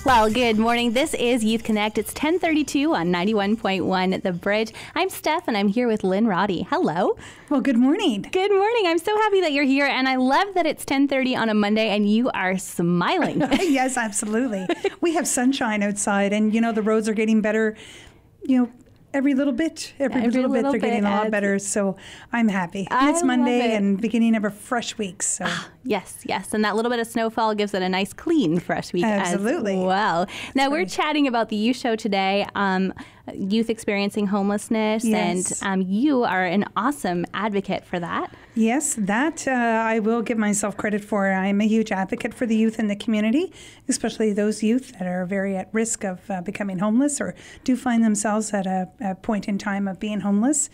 Well, good morning. This is Youth Connect. It's 10:32 on 91.1 The Bridge. I'm Steph, and I'm here with Lynn Rhoddy. Hello. Well, good morning. Good morning. I'm so happy that you're here, and I love that it's 10:30 on a Monday, and you are smiling. Yes, absolutely. We have sunshine outside, and, you know, the roads are getting better, you know, every little bit. Every little bit, they're getting a lot better, so I'm happy. And it's Monday and beginning of a fresh week. So Yes, and that little bit of snowfall gives it a nice, clean, fresh week Absolutely. as well. Now, we're chatting about the youth show today, youth experiencing homelessness, Yes. and you are an awesome advocate for that. Yes, that I will give myself credit for. I'm a huge advocate for the youth in the community, especially those youth that are very at risk of becoming homeless or do find themselves at a point in time of being homeless.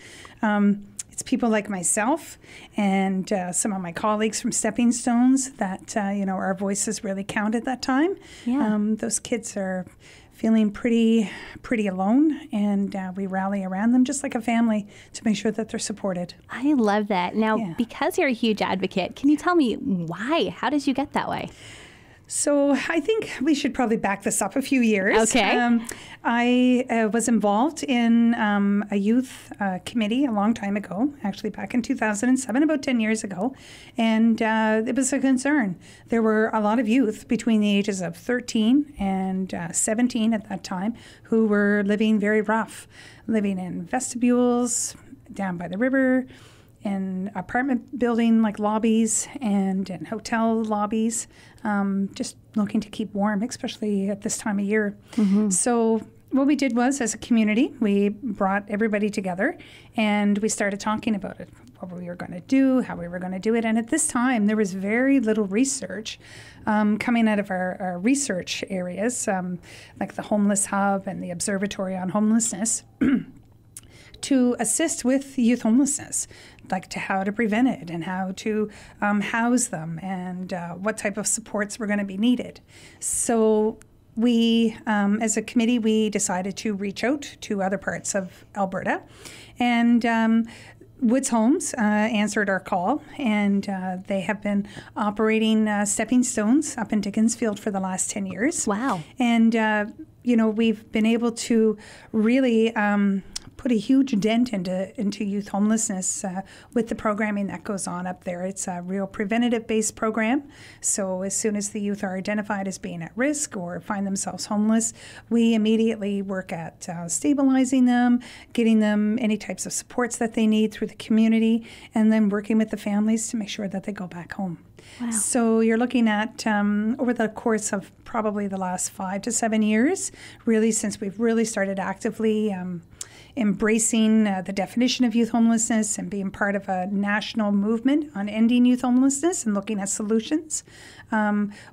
It's people like myself and some of my colleagues from Stepping Stones that, you know, our voices really count at that time. Yeah. Those kids are feeling pretty alone, and we rally around them just like a family to make sure that they're supported. I love that. Now, because you're a huge advocate, can you tell me why? How did you get that way? So I think we should probably back this up a few years. Okay. I was involved in a youth committee a long time ago, actually back in 2007, about 10 years ago, and it was a concern. There were a lot of youth between the ages of 13 and 17 at that time who were living very rough, living in vestibules, down by the river, in apartment building like lobbies and in hotel lobbies, just looking to keep warm, especially at this time of year. Mm-hmm. So what we did was, as a community, we brought everybody together and we started talking about it, what we were going to do, how we were going to do it. And at this time, there was very little research coming out of our research areas, like the Homeless Hub and the Observatory on Homelessness, to assist with youth homelessness, like to how to prevent it and how to house them and what type of supports were going to be needed. So we, as a committee, we decided to reach out to other parts of Alberta, and Woods Homes answered our call, and they have been operating Stepping Stones up in Dickinsfield for the last 10 years. Wow. And, you know, we've been able to really put a huge dent into youth homelessness with the programming that goes on up there. It's a real preventative-based program. So as soon as the youth are identified as being at risk or find themselves homeless, we immediately work at stabilizing them, getting them any types of supports that they need through the community, and then working with the families to make sure that they go back home. Wow. So you're looking at, over the course of probably the last 5 to 7 years, really since we've really started actively embracing the definition of youth homelessness and being part of a national movement on ending youth homelessness and looking at solutions.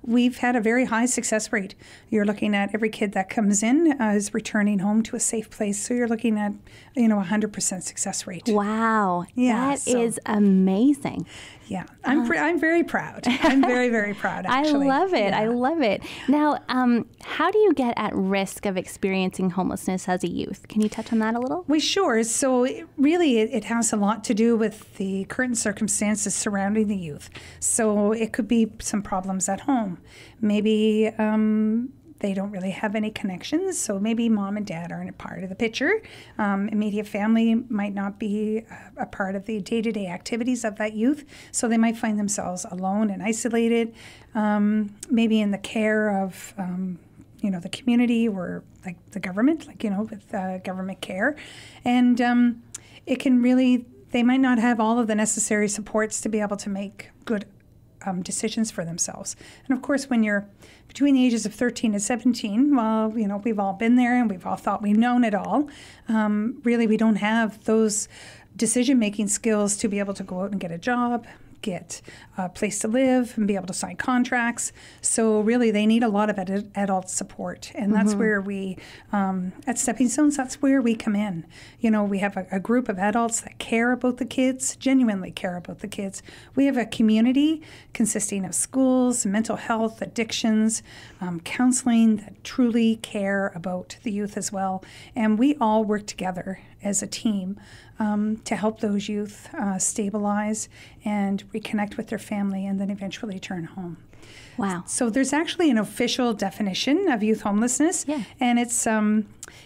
We've had a very high success rate. You're looking at every kid that comes in is returning home to a safe place. So you're looking at, you know, 100% success rate. Wow. Yeah, that is amazing. Yeah, I'm very proud. I'm very, very proud, actually. I love it. Yeah. I love it. Now, how do you get at risk of experiencing homelessness as a youth? Can you touch on that a little? Well, sure. So it has a lot to do with the current circumstances surrounding the youth. So it could be some problems at home. Maybe they don't really have any connections, so maybe mom and dad aren't a part of the picture. Immediate family might not be a part of the day-to-day activities of that youth, so they might find themselves alone and isolated, maybe in the care of you know, the community or like the government, like, you know, with government care. And it can really, they might not have all of the necessary supports to be able to make good decisions for themselves. And of course, when you're between the ages of 13 and 17, well, you know, we've all been there and we've all thought we've known it all. Really, we don't have those decision-making skills to be able to go out and get a job, get a place to live, and be able to sign contracts. So really, they need a lot of adult support. And that's where we, at Stepping Stones, that's where we come in. You know, we have a group of adults that care about the kids, genuinely care about the kids. We have a community consisting of schools, mental health, addictions, counseling that truly care about the youth as well. And we all work together as a team to help those youth stabilize and reconnect with their family and then eventually return home. Wow. So there's actually an official definition of youth homelessness, and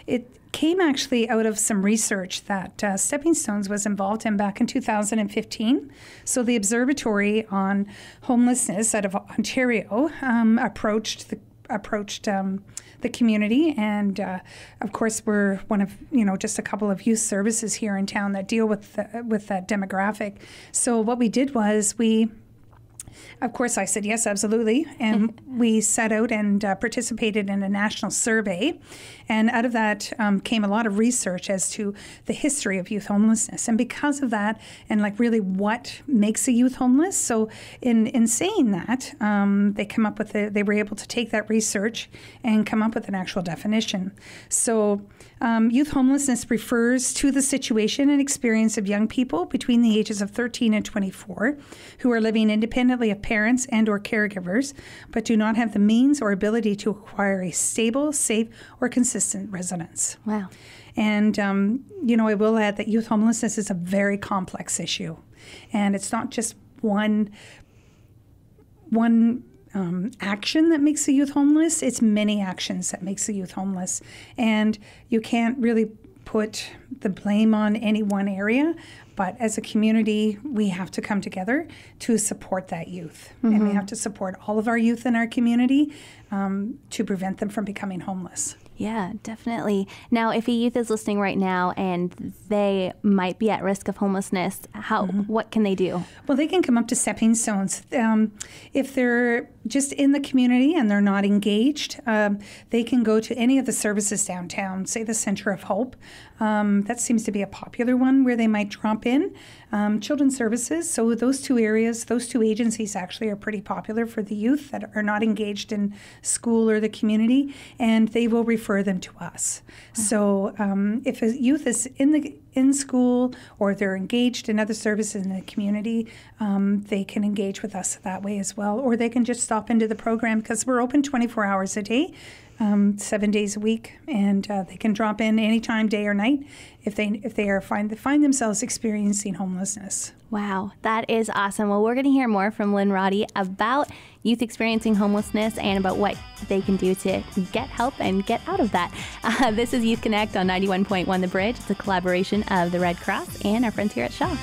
it came actually out of some research that Stepping Stones was involved in back in 2015. So the Observatory on Homelessness out of Ontario approached the community, and of course we're one of just a couple of youth services here in town that deal with that demographic. So what we did was of course, I said yes, absolutely. And we set out and participated in a national survey. And out of that came a lot of research as to the history of youth homelessness. And because of that, and like really what makes a youth homeless. So in saying that, they were able to take that research and come up with an actual definition. So youth homelessness refers to the situation and experience of young people between the ages of 13 and 24 who are living independently of parents and or caregivers, but do not have the means or ability to acquire a stable, safe, or consistent residence. Wow. And, I will add that youth homelessness is a very complex issue. And it's not just one action that makes a youth homeless. It's many actions that makes a youth homeless. And you can't really put the blame on any one area, but as a community, we have to come together to support that youth. Mm-hmm. And we have to support all of our youth in our community to prevent them from becoming homeless. Yeah, definitely. Now, if a youth is listening right now and they might be at risk of homelessness, what can they do? Well, they can come up to Stepping Stones. If they're just in the community and they're not engaged, they can go to any of the services downtown, say the Center of Hope. That seems to be a popular one where they might drop in. Children's Services, so those two areas, those two agencies actually are pretty popular for the youth that are not engaged in school or the community, and they will refer them to us. So if a youth is in school or they're engaged in other services in the community, they can engage with us that way as well, or they can just stop into the program because we're open 24 hours a day. 7 days a week, and they can drop in anytime, day or night, if they find themselves experiencing homelessness. Wow, that is awesome. Well, we're going to hear more from Lynn Rhoddy about youth experiencing homelessness and about what they can do to get help and get out of that. This is Youth Connect on 91.1 The Bridge. It's a collaboration of the Red Cross and our friends here at Shaw.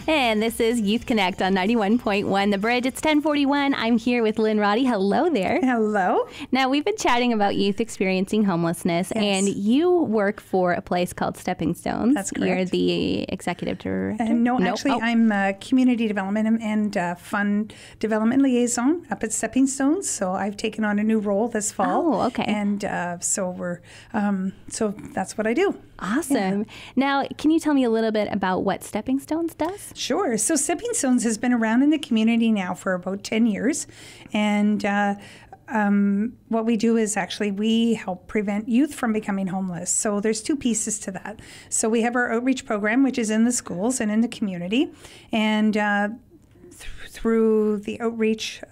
And this is Youth Connect on 91.1 The Bridge. It's 10:41. I'm here with Lynn Rhoddy. Hello there. Hello. Now, we've been chatting about youth experiencing homelessness, and you work for a place called Stepping Stones. That's correct. You're the executive director? I'm a community development and fund development liaison up at Stepping Stones. So I've taken on a new role this fall. Oh, okay. And so that's what I do. Awesome. Yeah. Now, can you tell me a little bit about what Stepping Stones does? Sure. So Stepping Stones has been around in the community now for about 10 years. And what we do is actually we help prevent youth from becoming homeless. So there's two pieces to that. So we have our outreach program, which is in the schools and in the community. And through the outreach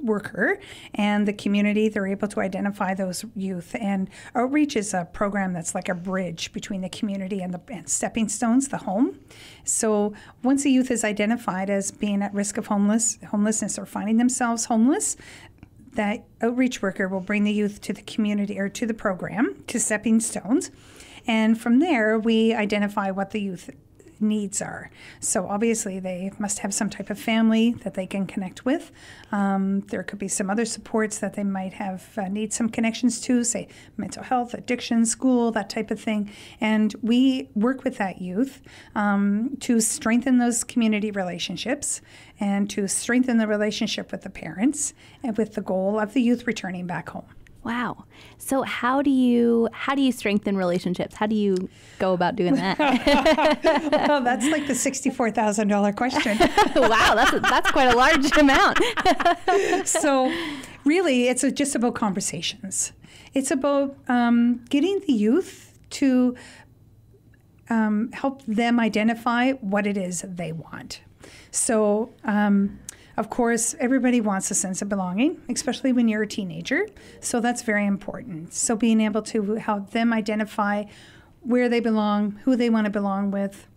worker and the community, they're able to identify those youth. And outreach is a program that's like a bridge between the community and Stepping Stones, the home. So once a youth is identified as being at risk of homelessness or finding themselves homeless, that outreach worker will bring the youth to the community or to the program, to Stepping Stones. And from there, we identify what the youth needs are. So obviously they must have some type of family that they can connect with. There could be some other supports that they might have need some connections to, say mental health, addiction, school, that type of thing. And we work with that youth to strengthen those community relationships and to strengthen the relationship with the parents and with the goal of the youth returning back home. Wow. So how do you strengthen relationships? How do you go about doing that? Well, that's like the $64,000 question. Wow, that's quite a large amount. So really, it's just about conversations. It's about getting the youth to help them identify what it is they want. So Of course, everybody wants a sense of belonging, especially when you're a teenager. So that's very important. So being able to help them identify where they belong, who they want to belong with.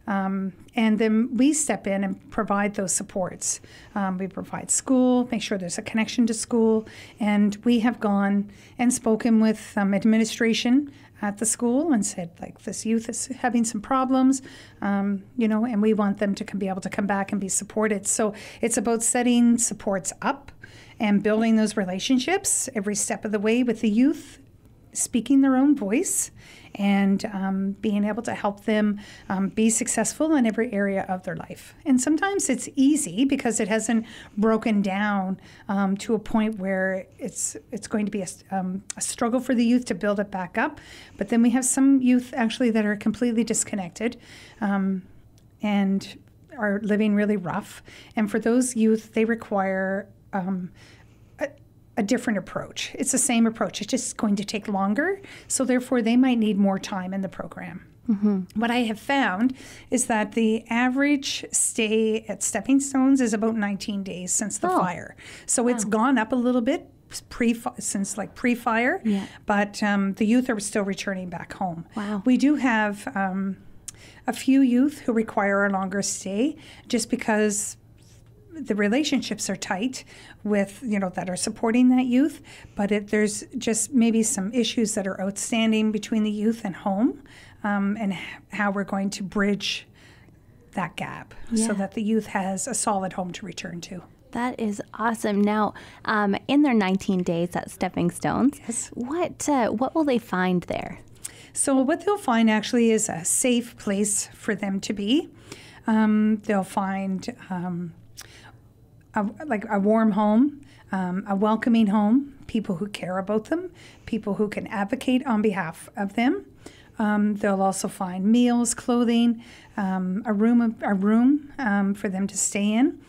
And then we step in and provide those supports. We provide school, make sure there's a connection to school. And we have gone and spoken with administration at the school and said, like, this youth is having some problems, and we want them to be able to come back and be supported. So it's about setting supports up and building those relationships every step of the way with the youth, speaking their own voice, and being able to help them be successful in every area of their life. And sometimes it's easy because it hasn't broken down to a point where it's going to be a struggle for the youth to build it back up. But then we have some youth actually that are completely disconnected and are living really rough. And for those youth, they require a different approach. It's the same approach. It's just going to take longer. So therefore, they might need more time in the program. Mm-hmm. What I have found is that the average stay at Stepping Stones is about 19 days since the fire. So it's gone up a little bit since pre-fire, but the youth are still returning back home. Wow. We do have a few youth who require a longer stay just because the relationships are tight with, that are supporting that youth, but there's just maybe some issues that are outstanding between the youth and home, and how we're going to bridge that gap so that the youth has a solid home to return to. That is awesome. Now, in their 19 days at Stepping Stones, what will they find there? So what they'll find actually is a safe place for them to be. They'll find a warm home, a welcoming home, people who care about them, people who can advocate on behalf of them. They'll also find meals, clothing, a room for them to stay in.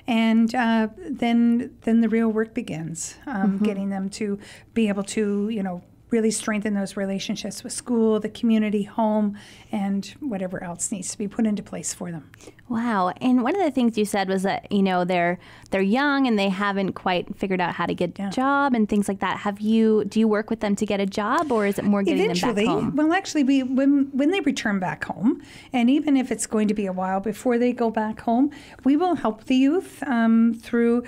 And then the real work begins, getting them to be able to, really strengthen those relationships with school, the community, home, and whatever else needs to be put into place for them. Wow. And one of the things you said was that, they're young and they haven't quite figured out how to get a job and things like that. Do you work with them to get a job, or is it more getting them back home? Well, actually, when they return back home, and even if it's going to be a while before they go back home, we will help the youth through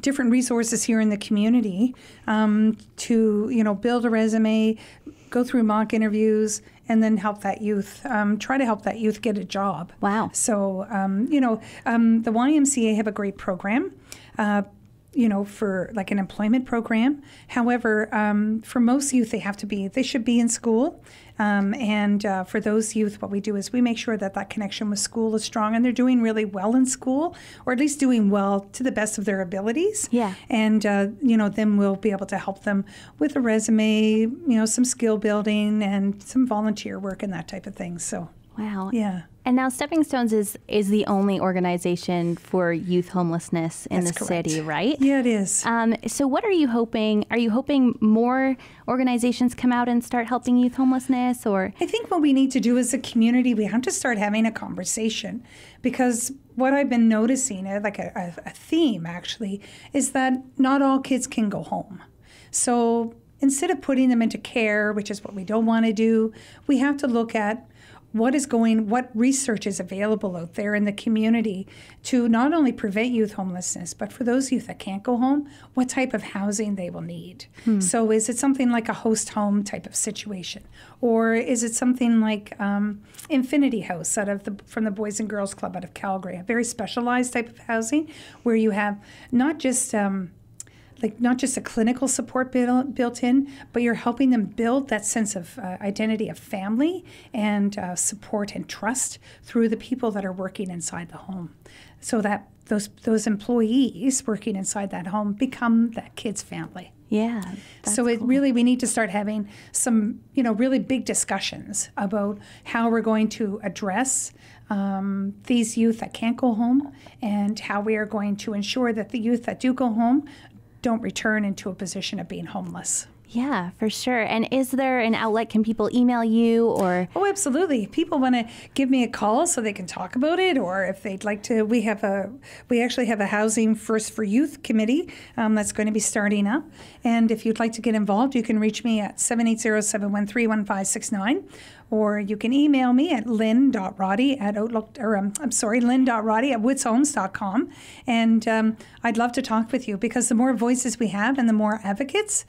different resources here in the community to build a resume, go through mock interviews, and then help that youth, try to help that youth get a job. Wow. So, the YMCA have a great program, for like an employment program. However, for most youth, they should be in school. And for those youth, what we do is we make sure that connection with school is strong and they're doing really well in school, or at least doing well to the best of their abilities. Yeah. And, then we'll be able to help them with a resume, some skill building and some volunteer work and that type of thing. So. Wow. Yeah. And now Stepping Stones is the only organization for youth homelessness in the city, right? Yeah, it is. So what are you hoping? Are you hoping more organizations come out and start helping youth homelessness? Or I think what we need to do as a community, we have to start having a conversation, because what I've been noticing, like a theme actually, is that not all kids can go home. So instead of putting them into care, which is what we don't want to do, we have to look at what research is available out there in the community to not only prevent youth homelessness, but for those youth that can't go home, what type of housing they will need. So is it something like a host home type of situation? Or is it something like Infinity House from the Boys and Girls Club out of Calgary, a very specialized type of housing where you have not just a clinical support built in, but you're helping them build that sense of identity of family and support and trust through the people that are working inside the home, so that those employees working inside that home become that kid's family. Yeah. So we need to start having some, really big discussions about how we're going to address these youth that can't go home, and how we are going to ensure that the youth that do go home don't return into a position of being homeless. Yeah, for sure. And is there an outlet? Can people email you or? Oh, absolutely. People want to give me a call so they can talk about it, or if they'd like to, we actually have a Housing First for Youth committee that's going to be starting up. And if you'd like to get involved, you can reach me at 780-713-1569. Or you can email me at lynn.rhoddy at lynn.rhoddy@woodshomes.com. And I'd love to talk with you, because the more voices we have and the more advocates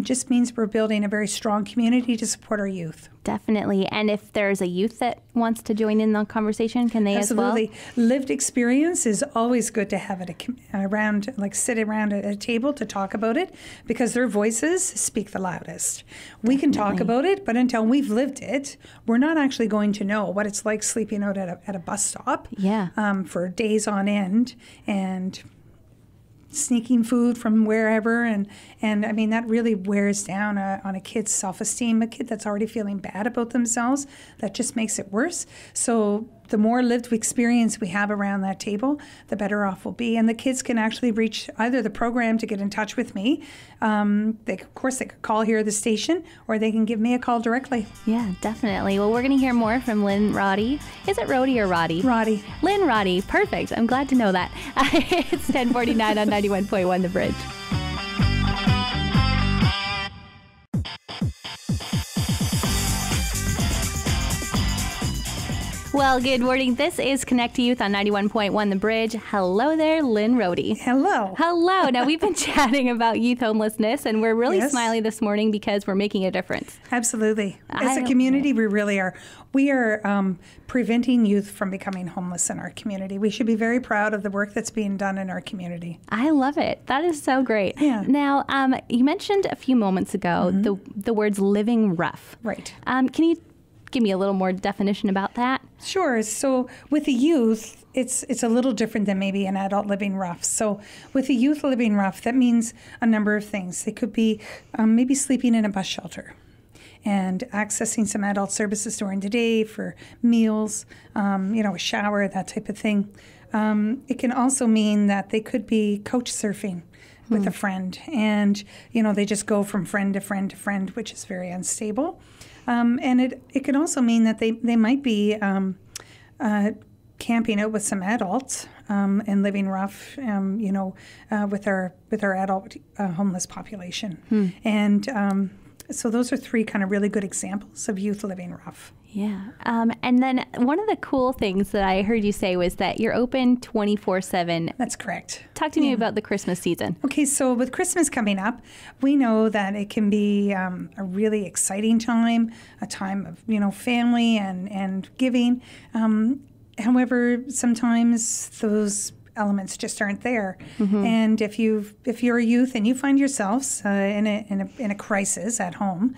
just means we're building a very strong community to support our youth. Definitely. And if there's a youth that wants to join in the conversation, can they Absolutely. as well? Lived experience is always good to have it around, like sit around at a table to talk about it, because their voices speak the loudest. We can talk about it, but until we've lived it, we're not actually going to know what it's like sleeping out at a bus stop for days on end, and sneaking food from wherever, and I mean, that really wears down on a kid's self-esteem. A kid that's already feeling bad about themselves, that just makes it worse. So the more lived experience we have around that table, the better off we'll be. And the kids can actually reach either the program to get in touch with me. They could call here at the station, or they can give me a call directly. Yeah, definitely. Well, we're going to hear more from Lynn Rhoddy. Is it Rhoddy or Roddy? Rhoddy. Lynn Rhoddy. Perfect. I'm glad to know that. It's 10:49 on 91.1 The Bridge. Well, good morning. This is Connect to Youth on 91.1 The Bridge. Hello there, Lynn Rhoddy. Hello. Hello. Now, we've been chatting about youth homelessness, and we're really smiley this morning because we're making a difference. Absolutely. As a community, we really are. We are preventing youth from becoming homeless in our community. We should be very proud of the work that's being done in our community. I love it. That is so great. Yeah. Now, you mentioned a few moments ago the words living rough. Right. Can you give me a little more definition about that? Sure. So with the youth, it's a little different than maybe an adult living rough. So with a youth living rough, that means a number of things. They could be maybe sleeping in a bus shelter and accessing some adult services during the day for meals, a shower, that type of thing. It can also mean that they could be couch surfing with a friend, and they just go from friend to friend to friend, which is very unstable. And it could also mean that they might be camping out with some adults and living rough, with our adult homeless population. And so those are three kind of really good examples of youth living rough. Yeah. And then one of the cool things that I heard you say was that you're open 24/7. That's correct. Talk to me about the Christmas season. Okay, so with Christmas coming up, we know that it can be a really exciting time, a time of, family and giving. However, sometimes those elements just aren't there. And if you're a youth and you find yourselves in a crisis at home,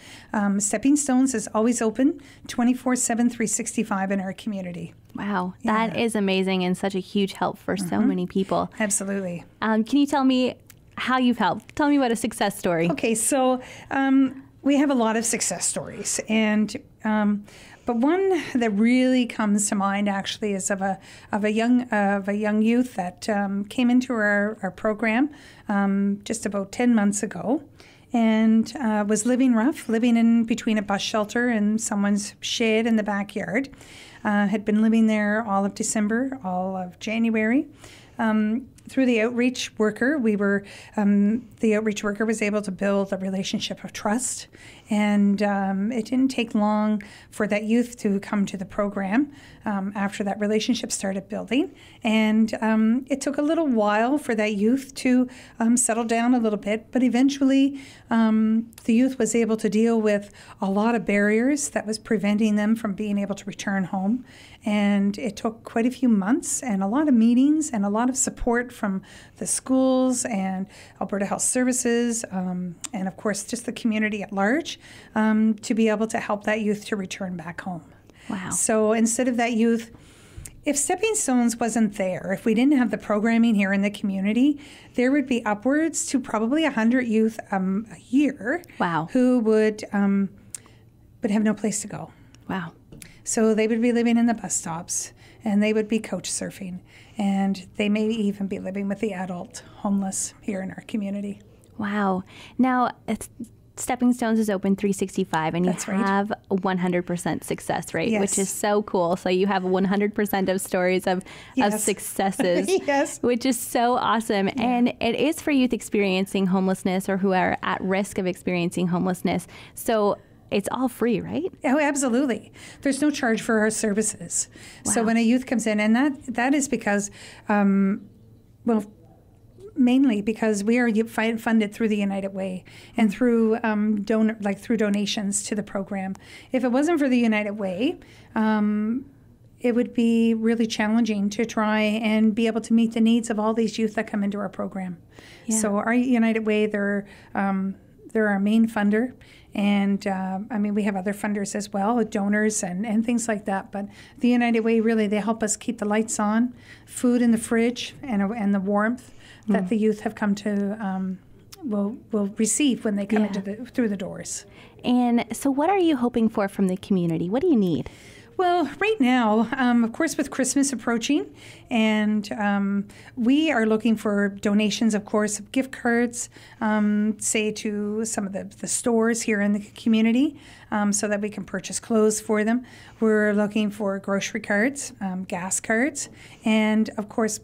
Stepping Stones is always open 24/7, 365 in our community. Wow, that is amazing and such a huge help for so many people. Absolutely. Can you tell me how you've helped? Tell me about a success story. Okay, so we have a lot of success stories, and but one that really comes to mind actually is of a young youth that came into our program just about 10 months ago, and was living rough, living in between a bus shelter and someone's shed in the backyard. Had been living there all of December, all of January. Through the outreach worker, the outreach worker was able to build a relationship of trust, and it didn't take long for that youth to come to the program after that relationship started building. And it took a little while for that youth to settle down a little bit, but eventually the youth was able to deal with a lot of barriers that was preventing them from being able to return home. And it took quite a few months and a lot of meetings and a lot of support from the schools and Alberta Health Services, and of course just the community at large, to be able to help that youth to return back home. Wow. So instead of that youth, if Stepping Stones wasn't there, if we didn't have the programming here in the community, there would be upwards to probably 100 youth a year. Wow. Who would have no place to go. Wow. So they would be living in the bus stops, and they would be couch surfing, and they may even be living with the adult homeless here in our community. Wow. Now, Stepping Stones is open 365, and you That's right. have 100% success rate, Yes. which is so cool. So you have 100% of stories of Yes. successes, Yes. which is so awesome. And it is for youth experiencing homelessness or who are at risk of experiencing homelessness. So it's all free, right? Oh, absolutely. There's no charge for our services. So when a youth comes in, and that is because, mainly because we are funded through the United Way and through through donations to the program. If it wasn't for the United Way, it would be really challenging to try and be able to meet the needs of all these youth that come into our program. Yeah. So our United Way, they're our main funder. And we have other funders as well, donors and things like that. But the United Way, really, they help us keep the lights on, food in the fridge, and the warmth that the youth have come to will receive when they come through the doors. And so what are you hoping for from the community? What do you need? Well, right now, of course, with Christmas approaching, and we are looking for donations, of course, of gift cards, say to some of the stores here in the community, so that we can purchase clothes for them. We're looking for grocery cards, gas cards, and of course,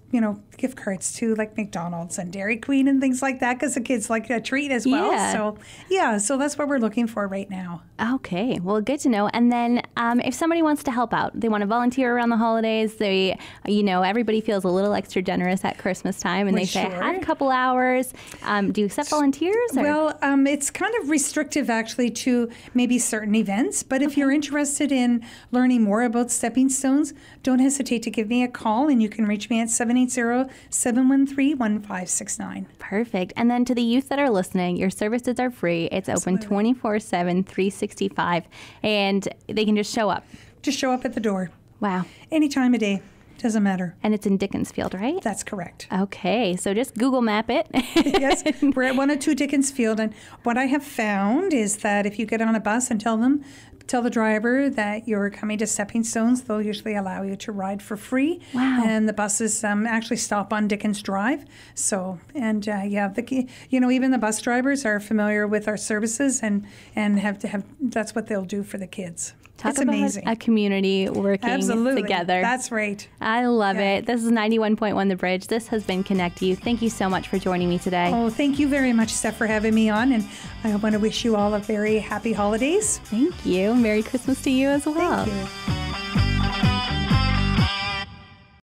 gift cards to like McDonald's and Dairy Queen and things like that, because the kids like a treat as well. Yeah. So that's what we're looking for right now. Okay, well, good to know. And then if somebody wants to help out, they want to volunteer around the holidays, everybody feels a little extra generous at Christmas time, and they say, I have a couple hours. Do you accept volunteers? Or? Well, it's kind of restrictive, actually, to maybe certain events. But if you're interested in learning more about Stepping Stones, don't hesitate to give me a call, and you can reach me at 780-713-1569. Perfect. And then to the youth that are listening, your services are free. It's open 24/7, 365, and they can just show up. Just show up at the door. Wow. Any time of day. Doesn't matter. And it's in Dickinsfield, right? That's correct. Okay, so just Google map it. Yes, we're at 102 Dickinsfield, and what I have found is that if you get on a bus and tell the driver that you're coming to Stepping Stones, they'll usually allow you to ride for free. Wow. And the buses actually stop on Dickens Drive. So, and even the bus drivers are familiar with our services and that's what they'll do for the kids. Talk it's about amazing. A community working Absolutely. together. That's right. I love it. This is 91.1 The Bridge. This has been Connect You. Thank you so much for joining me today. Oh, thank you very much, Steph, for having me on. And I want to wish you all a very happy holidays. Thank you. Merry Christmas to you as well. Thank you.